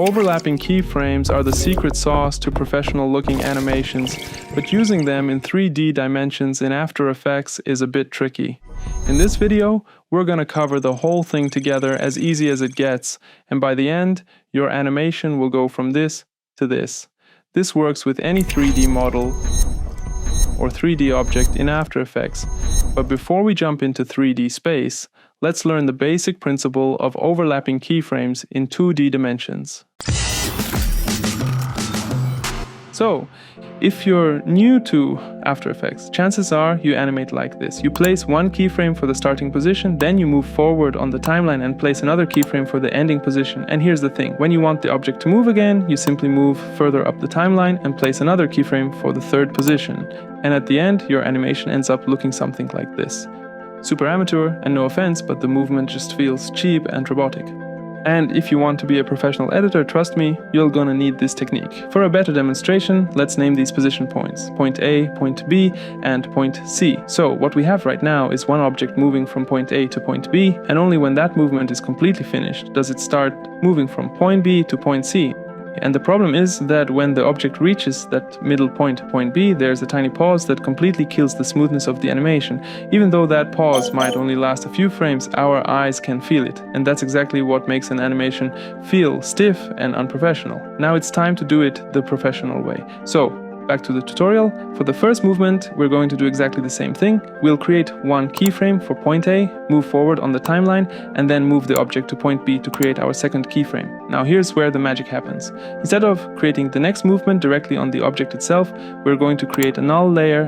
Overlapping keyframes are the secret sauce to professional-looking animations, but using them in 3D dimensions in After Effects is a bit tricky. In this video, we're going to cover the whole thing together as easy as it gets, and by the end, your animation will go from this to this. This works with any 3D model or 3D object in After Effects. But before we jump into 3D space, let's learn the basic principle of overlapping keyframes in 2D dimensions. So, if you're new to After Effects, chances are you animate like this. You place one keyframe for the starting position, then you move forward on the timeline and place another keyframe for the ending position. And here's the thing, when you want the object to move again, you simply move further up the timeline and place another keyframe for the third position. And at the end, your animation ends up looking something like this. Super amateur, and no offense, but the movement just feels cheap and robotic. And if you want to be a professional editor, trust me, you're gonna need this technique. For a better demonstration, let's name these position points. Point A, point B, and point C. So what we have right now is one object moving from point A to point B, and only when that movement is completely finished does it start moving from point B to point C. And the problem is that when the object reaches that middle point, point B, there's a tiny pause that completely kills the smoothness of the animation. Even though that pause might only last a few frames, our eyes can feel it. And that's exactly what makes an animation feel stiff and unprofessional. Now it's time to do it the professional way. So, back to the tutorial. For the first movement, we're going to do exactly the same thing. We'll create one keyframe for point A, move forward on the timeline, and then move the object to point B to create our second keyframe. Now here's where the magic happens. Instead of creating the next movement directly on the object itself, we're going to create a null layer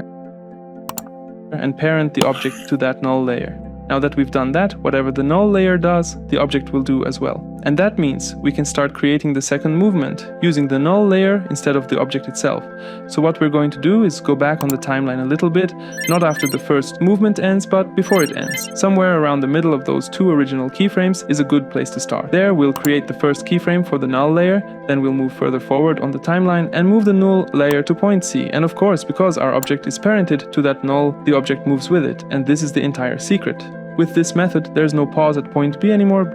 and parent the object to that null layer. Now that we've done that, whatever the null layer does, the object will do as well. And that means we can start creating the second movement using the null layer instead of the object itself. So what we're going to do is go back on the timeline a little bit, not after the first movement ends, but before it ends. Somewhere around the middle of those two original keyframes is a good place to start. There we'll create the first keyframe for the null layer, then we'll move further forward on the timeline and move the null layer to point C. And of course, because our object is parented to that null, the object moves with it. And this is the entire secret. With this method, there's no pause at point B anymore,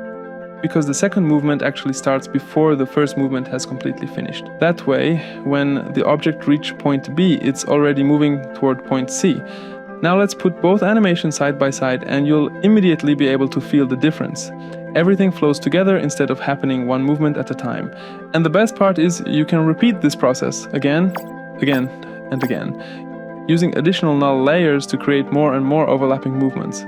because the second movement actually starts before the first movement has completely finished. That way, when the object reaches point B, it's already moving toward point C. Now let's put both animations side by side and you'll immediately be able to feel the difference. Everything flows together instead of happening one movement at a time. And the best part is you can repeat this process again, again, and again, using additional null layers to create more and more overlapping movements.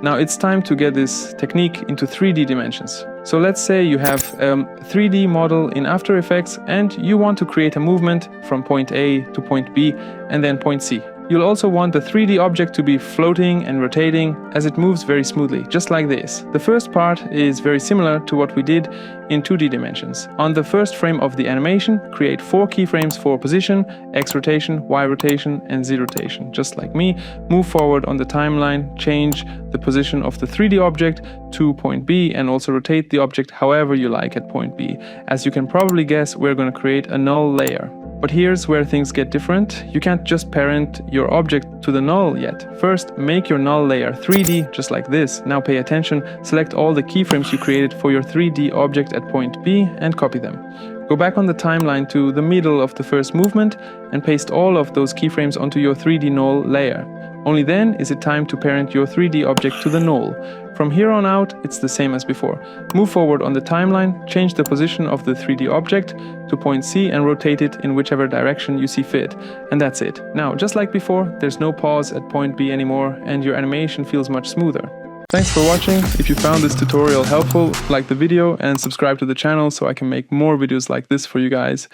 Now it's time to get this technique into 3D dimensions. So let's say you have a 3D model in After Effects and you want to create a movement from point A to point B and then point C. You'll also want the 3D object to be floating and rotating as it moves very smoothly, just like this. The first part is very similar to what we did in 2D dimensions. On the first frame of the animation, create 4 keyframes for position, X rotation, Y rotation, and Z rotation. Just like me, move forward on the timeline, change the position of the 3D object to point B, and also rotate the object however you like at point B. As you can probably guess, we're going to create a null layer. But here's where things get different. You can't just parent your object to the null yet. First, make your null layer 3D, just like this. Now pay attention, select all the keyframes you created for your 3D object at point B and copy them. Go back on the timeline to the middle of the first movement and paste all of those keyframes onto your 3D null layer. Only then is it time to parent your 3D object to the null. From here on out, it's the same as before. Move forward on the timeline, change the position of the 3D object to point C and rotate it in whichever direction you see fit. And that's it. Now, just like before, there's no pause at point B anymore and your animation feels much smoother. Thanks for watching. If you found this tutorial helpful, like the video and subscribe to the channel so I can make more videos like this for you guys.